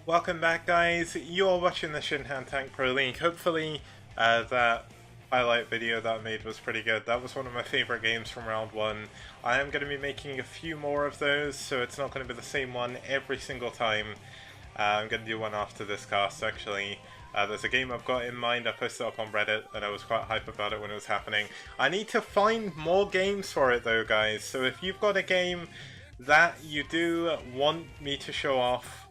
Welcome back, guys. You're watching the Shinhan Tank Pro League. Hopefully that highlight video that I made was pretty good. That was one of my favorite games from round one. I am going to be making a few more of those, so it's not going to be the same one every single time. I'm going to do one after this cast, actually. There's a game I've got in mind. I posted it up on Reddit, and I was quite hype about it when it was happening. I need to find more games for it, though, guys. So if you've got a game that you do want me to show off,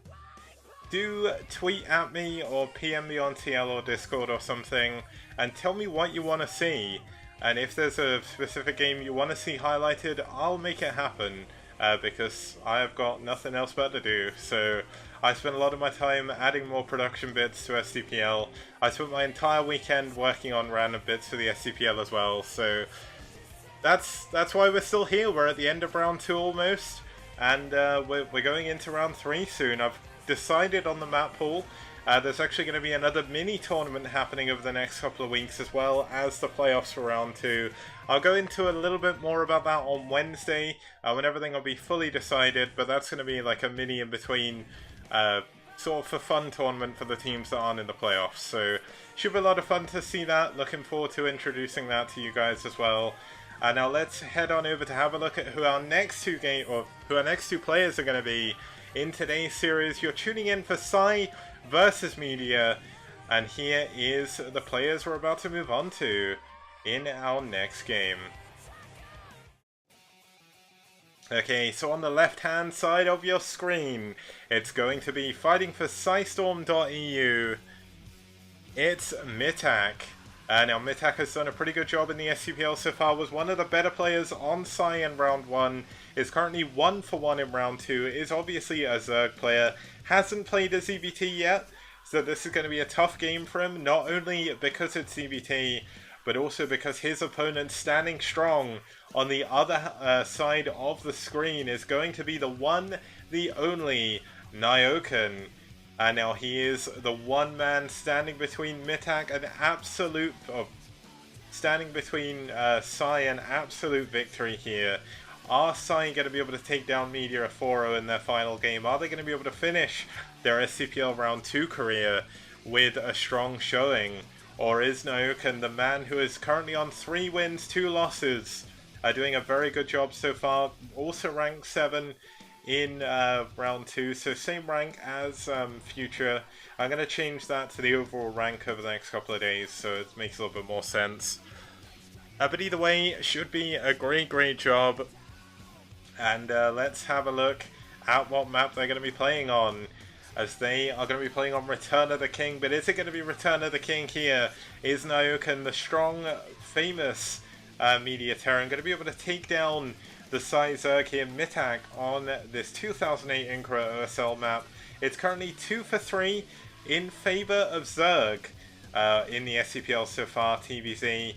do tweet at me or PM me on TL or Discord or something and tell me what you want to see. And if there's a specific game you want to see highlighted, I'll make it happen because I've got nothing else better to do. So I spent a lot of my time adding more production bits to STPL. I spent my entire weekend working on random bits for the STPL as well. So that's why we're still here. We're at the end of round 2 almost, and we're going into round 3 soon. I've decided on the map pool. There's actually going to be another mini tournament happening over the next couple of weeks, as well as the playoffs for round 2. I'll go into a little bit more about that on Wednesday when everything will be fully decided, but that's going to be like a mini in between sort of for fun tournament for the teams that aren't in the playoffs. So should be a lot of fun to see that. Looking forward to introducing that to you guys as well. Now let's head on over to have a look at who our next two players are going to be in today's series. You're tuning in for pSi versus Media, and here is the players we're about to move on to in our next game. Okay, so on the left-hand side of your screen, it's going to be fighting for pSistorm.eu. It's Mitak. Now Mitak has done a pretty good job in the STPL so far, was one of the better players on pSi in round 1, is currently 1 for 1 in round 2, is obviously a Zerg player, hasn't played a ZBT yet, so this is going to be a tough game for him, not only because it's ZBT, but also because his opponent standing strong on the other side of the screen is going to be the one, the only, Nyoken. Now he is the one man standing between Mitak and standing between pSi and absolute victory here. Are pSi going to be able to take down Media at 4-0 in their final game? Are they going to be able to finish their STPL round 2 career with a strong showing? Or is Nyoken, the man who is currently on 3 wins, 2 losses, doing a very good job so far, also ranked 7 in round 2, so same rank as Future. I'm going to change that to the overall rank over the next couple of days, so it makes a little bit more sense. But either way, it should be a great job. And let's have a look at what map they're going to be playing on, as they are going to be playing on Return of the King. But is it going to be Return of the King here? Is Nyoken, the strong, famous Media Terran, going to be able to take down the pSi Zerg here, Mitak, on this 2008 Incra OSL map? It's currently 2 for 3 in favour of Zerg in the STPL so far, TVZ.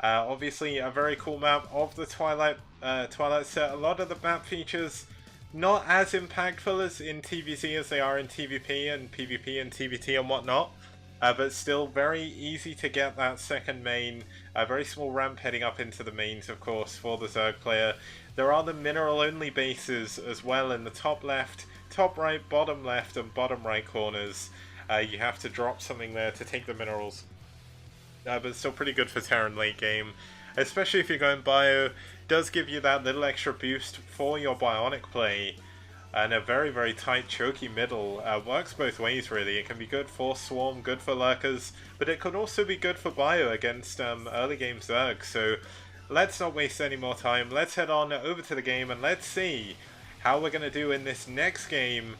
Obviously a very cool map of the Twilight set. A lot of the map features not as impactful as in TVZ as they are in TVP and PvP and TVT and whatnot. But still very easy to get that second main. A very small ramp heading up into the mains, of course, for the Zerg player. There are the mineral-only bases as well in the top left, top right, bottom left, and bottom right corners. You have to drop something there to take the minerals. But it's still pretty good for Terran late game. Especially if you're going bio. Does give you that little extra boost for your bionic play. And a very tight, choky middle. Works both ways, really. It can be good for Swarm, good for Lurkers, but it can also be good for Bio against early game Zerg. So let's not waste any more time. Let's head on over to the game and let's see how we're going to do in this next game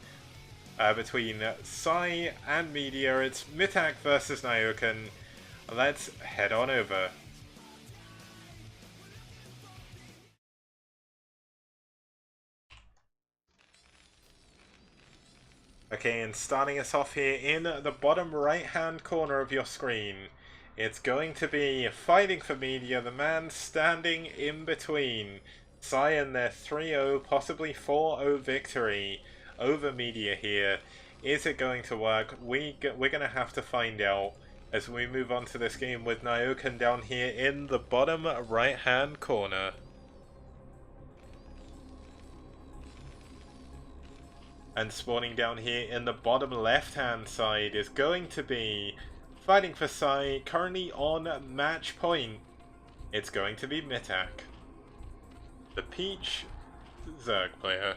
between pSi and Media. It's Mitak versus Nyoken. Let's head on over. Okay, and starting us off here in the bottom right-hand corner of your screen, it's going to be fighting for Media, the man standing in between pSi and their 3-0, possibly 4-0 victory over Media here. Is it going to work? We're going to have to find out as we move on to this game with Nyoken down here in the bottom right-hand corner. And spawning down here in the bottom left-hand side is going to be fighting for pSi, currently on match point. It's going to be Mitak, the Peach Zerg player.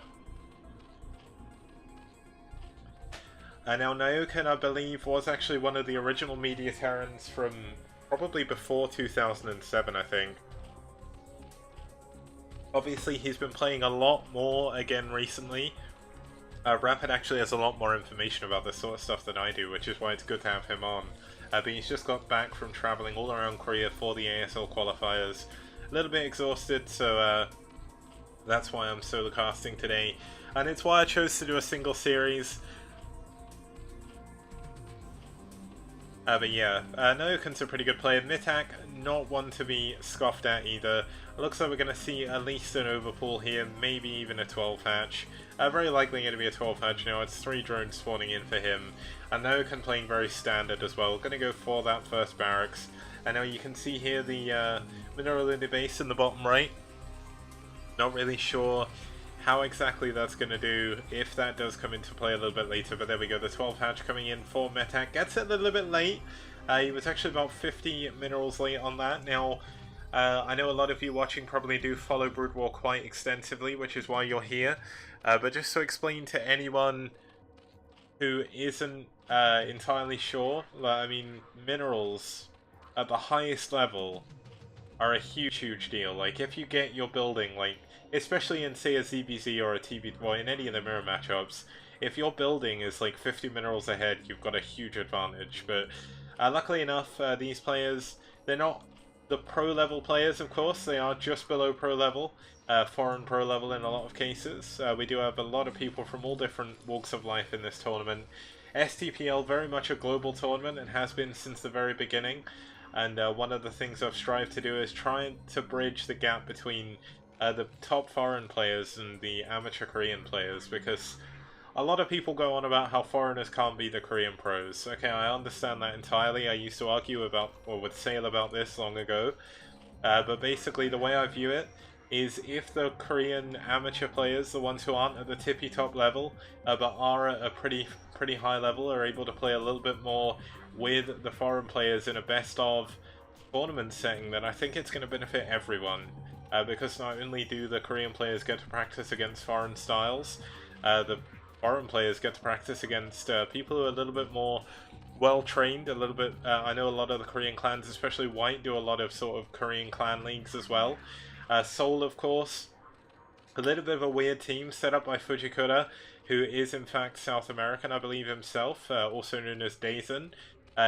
And now Nyoken, I believe, was actually one of the original Media Terrans from probably before 2007, I think. Obviously, he's been playing a lot more again recently. Rapid actually has a lot more information about this sort of stuff than I do, which is why it's good to have him on. But he's just got back from travelling all around Korea for the ASL qualifiers. A little bit exhausted, so that's why I'm solo casting today. And it's why I chose to do a single series. But yeah, Nyoken's a pretty good player. Mitak, not one to be scoffed at either. It looks like we're going to see at least an overpull here, maybe even a 12 hatch. Very likely going to be a 12 hatch now. It's 3 drones spawning in for him. And Nyoken playing very standard as well. Going to go for that first barracks. And now you can see here the mineral in the base in the bottom right. Not really sure how exactly that's going to do, if that does come into play a little bit later, but there we go, the 12 hatch coming in for Mitak. Gets it a little bit late. He was actually about 50 minerals late on that. Now, I know a lot of you watching probably do follow Brood War quite extensively, which is why you're here. But just to explain to anyone who isn't entirely sure, I mean, minerals at the highest level are a huge deal. Like, if you get your building, like, especially in, say, a ZBZ or a TB, well, in any of the mirror matchups, if your building is like 50 minerals ahead, you've got a huge advantage. But luckily enough, these players, they're not the pro level players, of course. They are just below pro level, foreign pro level in a lot of cases. We do have a lot of people from all different walks of life in this tournament. STPL, very much a global tournament, and has been since the very beginning. And one of the things I've strived to do is try to bridge the gap between the top foreign players and the amateur Korean players, because a lot of people go on about how foreigners can't be the Korean pros. Okay, I understand that entirely. I used to argue about, or with Sale about this long ago. But basically the way I view it is, if the Korean amateur players, the ones who aren't at the tippy top level, but are at a pretty high level, are able to play a little bit more with the foreign players in a best of tournament setting, then I think it's going to benefit everyone. Because not only do the Korean players get to practice against foreign styles, the foreign players get to practice against people who are a little bit more well-trained, a little bit, I know a lot of the Korean clans, especially White, do a lot of sort of Korean clan leagues as well. Seoul, of course, a little bit of a weird team set up by Fujikura, who is in fact South American, I believe himself, also known as Dazen.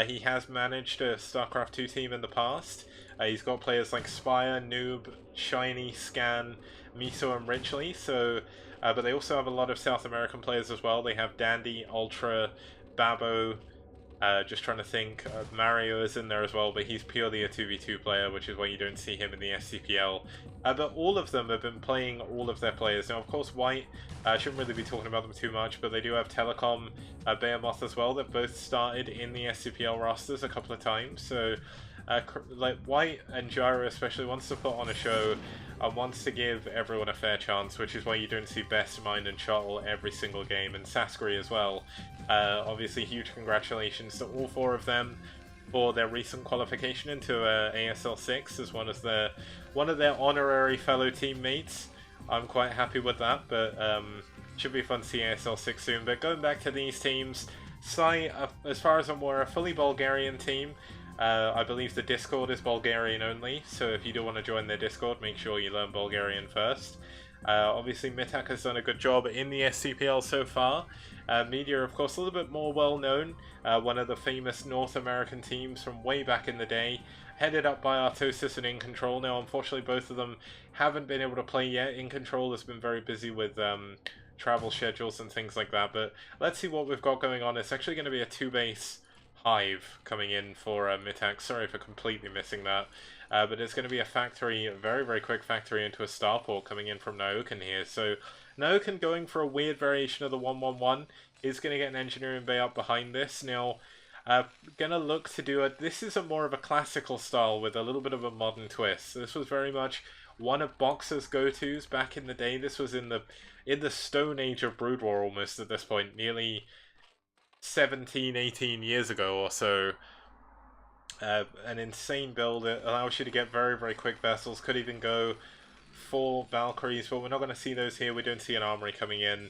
He has managed a StarCraft 2 team in the past. He's got players like Spire, Noob, Shiny, Scan, Miso, and Richley. So, but they also have a lot of South American players as well. They have Dandy, Ultra, Babo. Just trying to think. Mario is in there as well, but he's purely a 2v2 player, which is why you don't see him in the STPL. But all of them have been playing all of their players. Now, of course, White, I shouldn't really be talking about them too much, but they do have Telecom, Behemoth as well. They've both started in the STPL rosters a couple of times. So, like White and Gyro especially wants to put on a show and wants to give everyone a fair chance, which is why you don't see Best Mind and Shuttle every single game, and Saskary as well. Obviously, huge congratulations to all 4 of them for their recent qualification into ASL 6 as one of their honorary fellow teammates. I'm quite happy with that, but should be fun to see ASL 6 soon. But going back to these teams, pSi, as far as I'm aware, a fully Bulgarian team. I believe the Discord is Bulgarian only, so if you do want to join their Discord, make sure you learn Bulgarian first. Obviously, Mitak has done a good job in the STPL so far. Media, of course, a little bit more well-known. One of the famous North American teams from way back in the day, headed up by Artosis and In Control. Now, unfortunately, both of them haven't been able to play yet. In Control has been very busy with travel schedules and things like that, but let's see what we've got going on. It's actually going to be a 2-base Hive coming in for Mitak. Sorry for completely missing that. But it's going to be a factory, a very quick factory into a starport coming in from Nyoken here. So Nyoken going for a weird variation of the 1-1-1 is going to get an engineering bay up behind this. Now, going to look to do it. This is a more of a classical style with a little bit of a modern twist. So this was very much one of Boxer's go-tos back in the day. This was in the Stone Age of Brood War almost at this point, nearly 17, 18 years ago or so. An insane build. It allows you to get very, very quick vessels. Could even go 4 Valkyries, but we're not going to see those here. We don't see an armory coming in.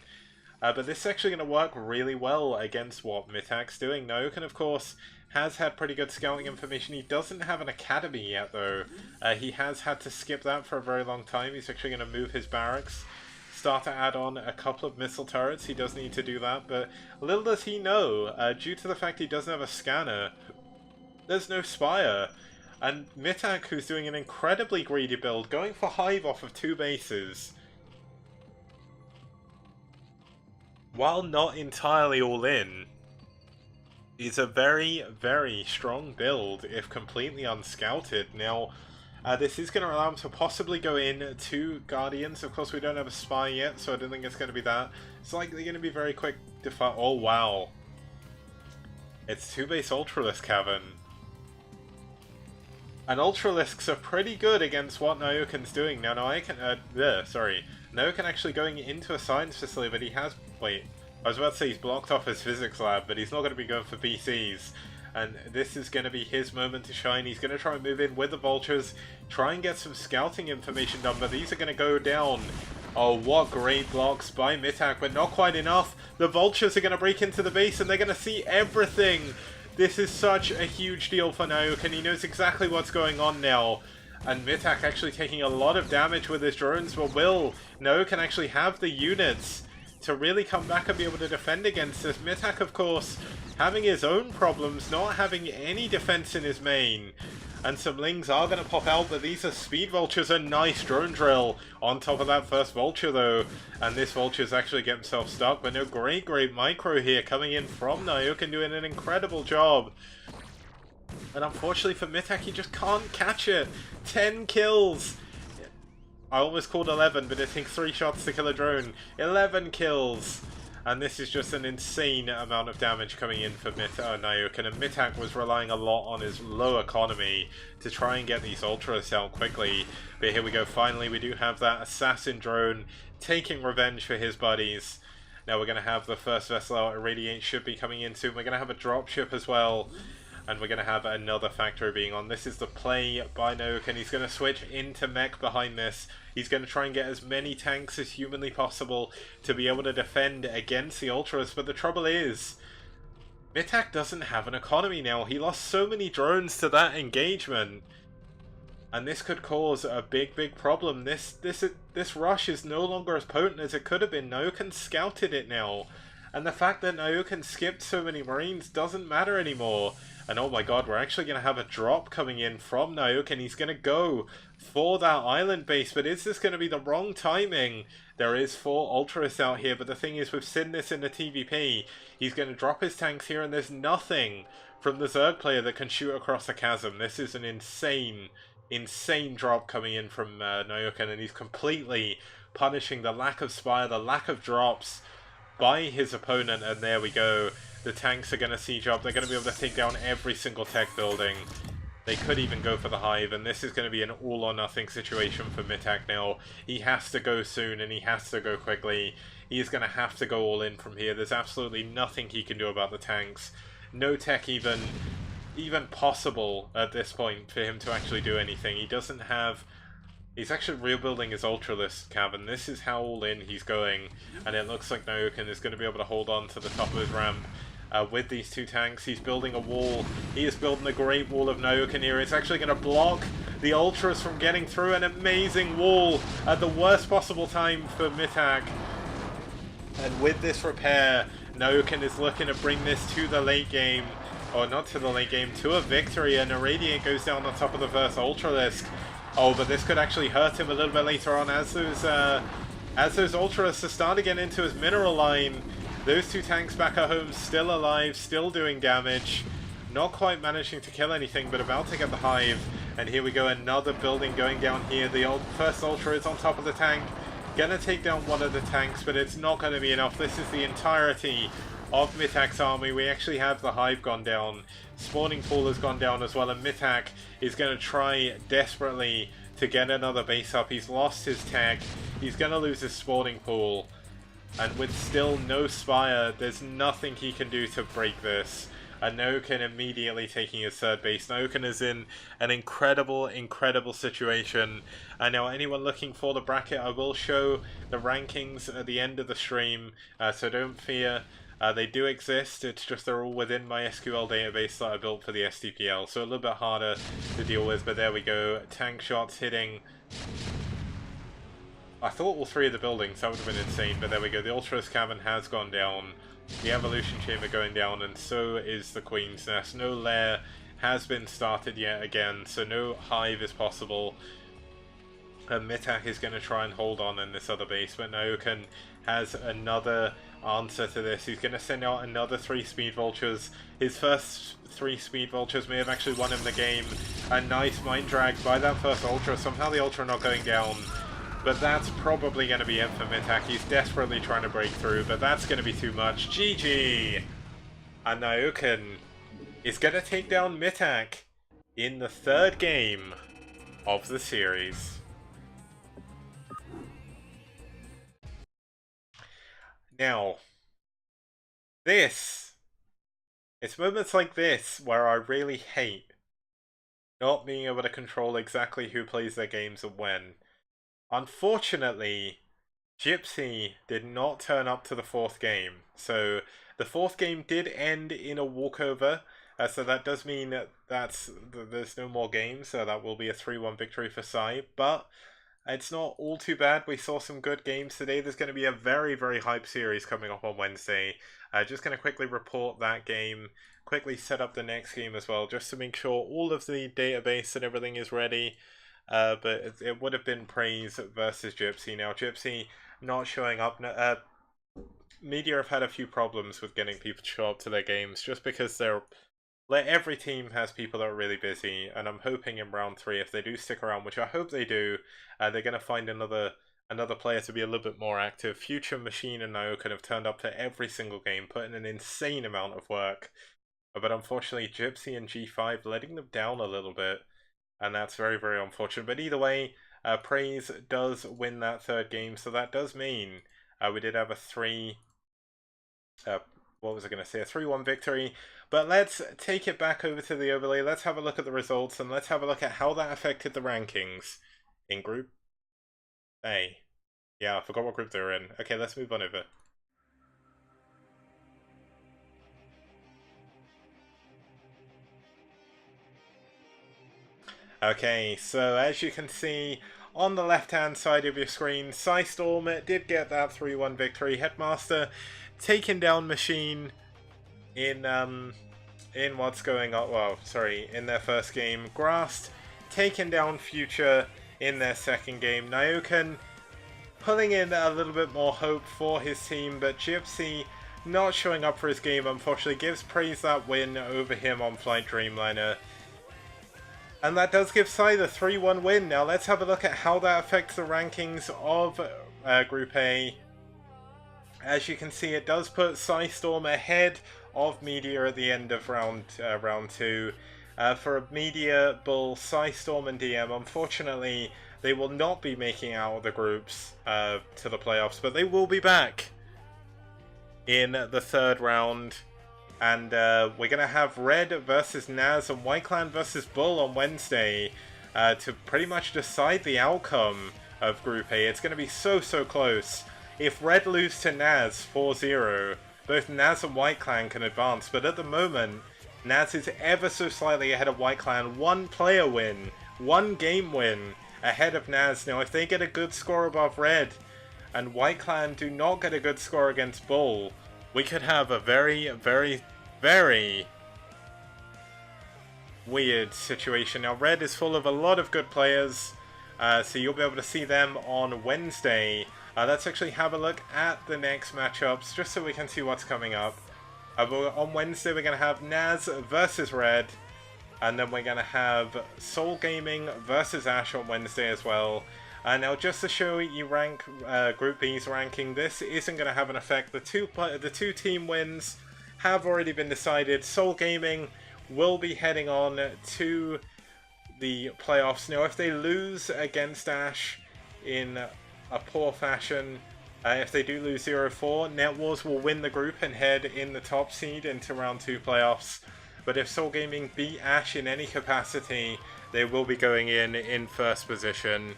But this is actually going to work really well against what Mitak's doing. Nyoken, of course, has had pretty good scouting information. He doesn't have an academy yet, though. He has had to skip that for a very long time. He's actually going to move his barracks, start to add on a couple of missile turrets. He does need to do that, but little does he know, due to the fact he doesn't have a scanner, there's no Spire. And Mitak, who's doing an incredibly greedy build, going for Hive off of 2 bases, while not entirely all in, is a very, very strong build if completely unscouted. Now, this is going to allow him to possibly go in 2 Guardians. Of course, we don't have a Spy yet, so I don't think it's going to be that. It's likely going to be very quick to fight. Oh, wow. It's 2-base Ultralisk Cavern. And Ultralisks are pretty good against what Nyoken's doing. Now, Nyoken actually going into a science facility, but he has... Wait, I was about to say he's blocked off his physics lab, but he's not going to be going for PCs. And this is going to be his moment to shine. He's going to try and move in with the Vultures, try and get some scouting information done, but these are going to go down. Oh, what great blocks by Mitak, but not quite enough. The Vultures are going to break into the base, and they're going to see everything. This is such a huge deal for Nyoken. He knows exactly what's going on now. And Mitak actually taking a lot of damage with his drones, but will Nyoken actually have the units to really come back and be able to defend against this? Mitak, of course, having his own problems, not having any defense in his main. And some Lings are going to pop out, but these are Speed Vultures. A nice drone drill on top of that first Vulture, though. And this Vulture's actually get himself stuck, but no, great micro here coming in from Nyoken, doing an incredible job. And unfortunately for Mitak, he just can't catch it. 10 kills! I almost called 11, but it takes 3 shots to kill a drone. 11 kills! And this is just an insane amount of damage coming in for Nyoken. And Mitak was relying a lot on his low economy to try and get these Ultras out quickly. But here we go, finally we do have that Assassin drone taking revenge for his buddies. Now we're going to have the first vessel out. Irradiate should be coming in soon. We're going to have a dropship as well. And we're going to have another factory being on. This is the play by Nyoken. He's going to switch into mech behind this. He's going to try and get as many tanks as humanly possible to be able to defend against the Ultras. But the trouble is, Mitak doesn't have an economy now. He lost so many drones to that engagement. And this could cause a big problem. This rush is no longer as potent as it could have been. Nyoken scouted it now. And the fact that Nyoken skipped so many Marines doesn't matter anymore. And oh my god, we're actually going to have a drop coming in from Nyoken. He's going to go for that island base, but is this going to be the wrong timing? There is 4 Ultras out here, but the thing is, we've seen this in the TVP. He's going to drop his tanks here, and there's nothing from the Zerg player that can shoot across the chasm. This is an insane drop coming in from Nyoken, and he's completely punishing the lack of Spire, the lack of drops by his opponent, and there we go. The tanks are going to siege up. They're going to be able to take down every single tech building. They could even go for the Hive, and this is going to be an all-or-nothing situation for Mitak now. He has to go soon, and he has to go quickly. He is going to have to go all in from here. There's absolutely nothing he can do about the tanks. No tech even possible at this point for him to actually do anything. He doesn't have... He's actually rebuilding his Ultralisk Cavern. This is how all in he's going, and it looks like Nyoken is going to be able to hold on to the top of his ramp with these 2 tanks. He's building a wall. He is building the Great Wall of Nyoken here. It's actually going to block the Ultras from getting through. An amazing wall at the worst possible time for Mitak. And with this repair, Nyoken is looking to bring this to the late game. Or not to the late game, to a victory. And Irradiate goes down on top of the first Ultralisk. Oh, but this could actually hurt him a little bit later on as those Ultras are starting to get into his mineral line. Those 2 tanks back at home still alive, still doing damage. Not quite managing to kill anything, but about to get the Hive. And here we go, another building going down here. The first Ultra is on top of the tank. Gonna take down one of the tanks, but it's not going to be enough. This is the entirety of Mitak's army. We actually have the Hive gone down. Spawning Pool has gone down as well, and Mitak is going to try desperately to get another base up. He's lost his tech. He's going to lose his spawning pool. And with still no Spire, there's nothing he can do to break this. And Nyoken immediately taking his third base. Nyoken is in an incredible, incredible situation. And now anyone looking for the bracket, I will show the rankings at the end of the stream. So don't fear. They do exist, it's just they're all within my SQL database that I built for the STPL. So a little bit harder to deal with, but there we go. Tank shots hitting... I thought all three of the buildings, that would have been insane, but there we go. The Ultros Cavern has gone down, the Evolution Chamber going down, and so is the Queen's Nest. No lair has been started yet again, so no hive is possible. Mitak is going to try and hold on in this other base, but Nyoken has another answer to this. He's going to send out another 3 Speed Vultures. His first 3 Speed Vultures may have actually won him the game. A nice Mind Drag by that first Ultra. Somehow the Ultra not going down. But that's probably going to be it for Mitak. He's desperately trying to break through, but that's going to be too much. GG! And Nyoken is going to take down Mitak in the 3rd game of the series. Now, it's moments like this where I really hate not being able to control exactly who plays their games and when. Unfortunately, Gypsy did not turn up to the 4th game. So the 4th game did end in a walkover. So that does mean that there's no more games. So that will be a 3-1 victory for Psi. But it's not all too bad. We saw some good games today. There's going to be a very, very hype series coming up on Wednesday. Just going to quickly report that game. Quickly set up the next game as well. Just to make sure all of the database and everything is ready. But it would have been Praise versus Gypsy. Now, Gypsy not showing up. Media have had a few problems with getting people to show up to their games, just because every team has people that are really busy, and I'm hoping in round 3, if they do stick around, which I hope they do, they're going to find another player to be a little bit more active. Future, Machine, and Nyoken have turned up to every single game, put in an insane amount of work. But unfortunately, Gypsy and G5 letting them down a little bit. And that's very, very unfortunate. But either way, Praise does win that 3rd game. So that does mean we did have a 3-1 victory. But let's take it back over to the overlay. Let's have a look at the results. And let's have a look at how that affected the rankings in Group A. Yeah, I forgot what group they were in. Okay, let's move on over. Okay, so as you can see on the left-hand side of your screen, Psystorm did get that 3-1 victory. Headmaster taking down Machine in what's going on. Well, sorry, in their first game. Grast taking down Future in their second game. Nyoken pulling in a little bit more hope for his team, but Gypsy not showing up for his game, unfortunately, gives Praise that win over him on Flight Dreamliner. And that does give Psi the 3-1 win. Now let's have a look at how that affects the rankings of Group A. As you can see, it does put Psystorm ahead of Media at the end of round 2. For Media, Bull, Psystorm, and DM, unfortunately, they will not be making out of the groups to the playoffs, but they will be back in the 3rd round. And we're going to have Red versus Naz and White Clan versus Bull on Wednesday to pretty much decide the outcome of Group A. It's going to be so, so close. If Red lose to Naz 4-0, both Naz and White Clan can advance. But at the moment, Naz is ever so slightly ahead of White Clan. 1 player win, 1 game win ahead of Naz. Now, if they get a good score above Red and White Clan do not get a good score against Bull, we could have a very, very, very weird situation. Now, Red is full of a lot of good players, so you'll be able to see them on Wednesday. Let's actually have a look at the next matchups, just so we can see what's coming up. On Wednesday, we're going to have Naz versus Red, and then we're going to have Soul Gaming versus Ash on Wednesday as well. Now, just to show you rank Group B's ranking, this isn't going to have an effect. The two team wins have already been decided. Soul Gaming will be heading on to the playoffs. Now, if they lose against Ash in a poor fashion, if they do lose 0-4, NetWars will win the group and head in the top seed into round 2 playoffs. But if Soul Gaming beat Ash in any capacity, they will be going in first position.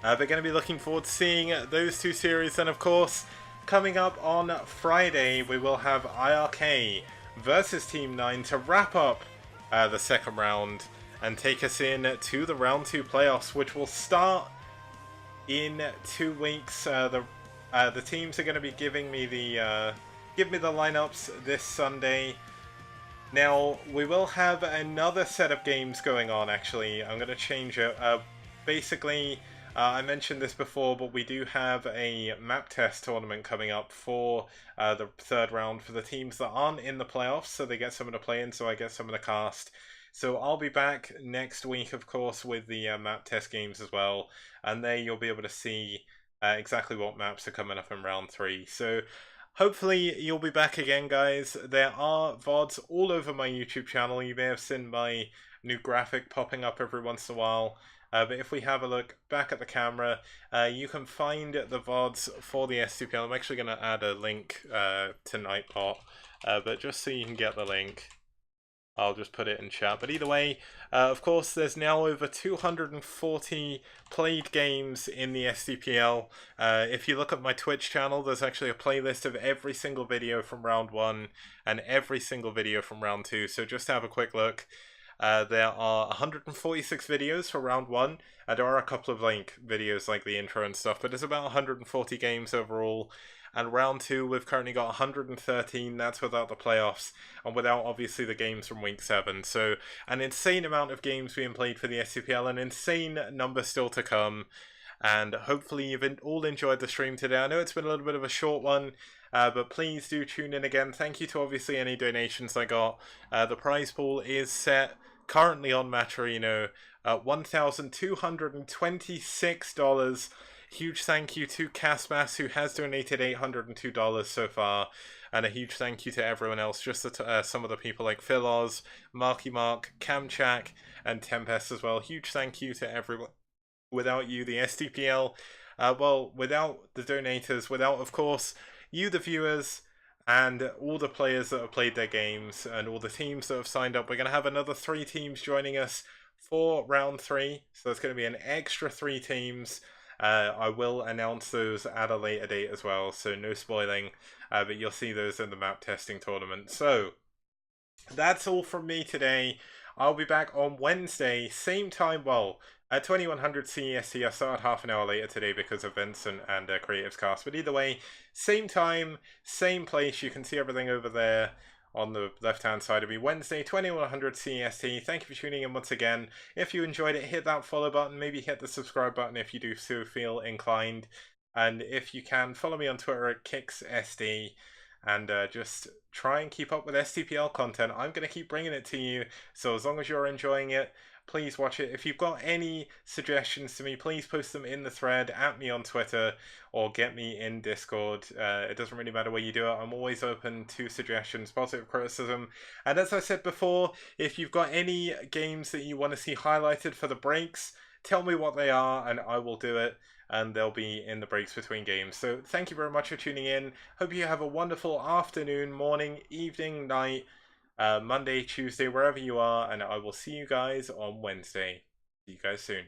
They're going to be looking forward to seeing those two series. And of course, coming up on Friday, we will have IRK versus Team 9 to wrap up the second round and take us in to the round 2 playoffs, which will start in 2 weeks. The teams are going to be giving me the lineups this Sunday. Now, we will have another set of games going on, actually. I'm going to change it. Basically, I mentioned this before, but we do have a map test tournament coming up for the third round for the teams that aren't in the playoffs, so they get someone to play in, so I get some of the cast. So I'll be back next week, of course, with the map test games as well, and there you'll be able to see exactly what maps are coming up in round 3. So hopefully you'll be back again, guys. There are VODs all over my YouTube channel. You may have seen my new graphic popping up every once in a while. But if we have a look back at the camera, you can find the VODs for the STPL. I'm actually going to add a link to Nightbot, but just so you can get the link, I'll just put it in chat. But either way, of course, there's now over 240 played games in the STPL. If you look at my Twitch channel, there's actually a playlist of every single video from round 1 and every single video from round 2. So just have a quick look. There are 146 videos for round 1, and there are a couple of videos like the intro and stuff, but there's about 140 games overall. And round 2, we've currently got 113, that's without the playoffs, and without obviously the games from week 7. So an insane amount of games being played for the STPL, an insane number still to come. And hopefully you've all enjoyed the stream today. I know it's been a little bit of a short one, but please do tune in again. Thank you to obviously any donations I got. The prize pool is set currently on Matcherino at $1,226. Huge thank you to Casmas, who has donated $802 so far, and a huge thank you to everyone else, just some of the people like Philoz, Marky Mark, Kamchak, and Tempest as well. Huge thank you to everyone. Without you, the STPL, well, without the donators, without, of course, you, the viewers, and all the players that have played their games, and all the teams that have signed up, we're going to have another 3 teams joining us for round 3. So it's going to be an extra 3 teams. I will announce those at a later date as well, so no spoiling, but you'll see those in the map testing tournament. So that's all from me today. I'll be back on Wednesday, same time, well, at 2100 CEST. I started half an hour later today because of Vincent and Creatives Cast. But either way, same time, same place. You can see everything over there on the left-hand side of me. Wednesday, 2100 CEST. Thank you for tuning in once again. If you enjoyed it, hit that follow button. Maybe hit the subscribe button if you do so feel inclined. And if you can, follow me on Twitter at KixSD. And just try and keep up with STPL content. I'm going to keep bringing it to you. So as long as you're enjoying it, please watch it. If you've got any suggestions to me, please post them in the thread, at me on Twitter, or get me in Discord. It doesn't really matter where you do it. I'm always open to suggestions, positive criticism. And as I said before, if you've got any games that you want to see highlighted for the breaks, tell me what they are and I will do it. And they'll be in the breaks between games. So thank you very much for tuning in. Hope you have a wonderful afternoon, morning, evening, night, Monday, Tuesday, wherever you are, and I will see you guys on Wednesday. See you guys soon.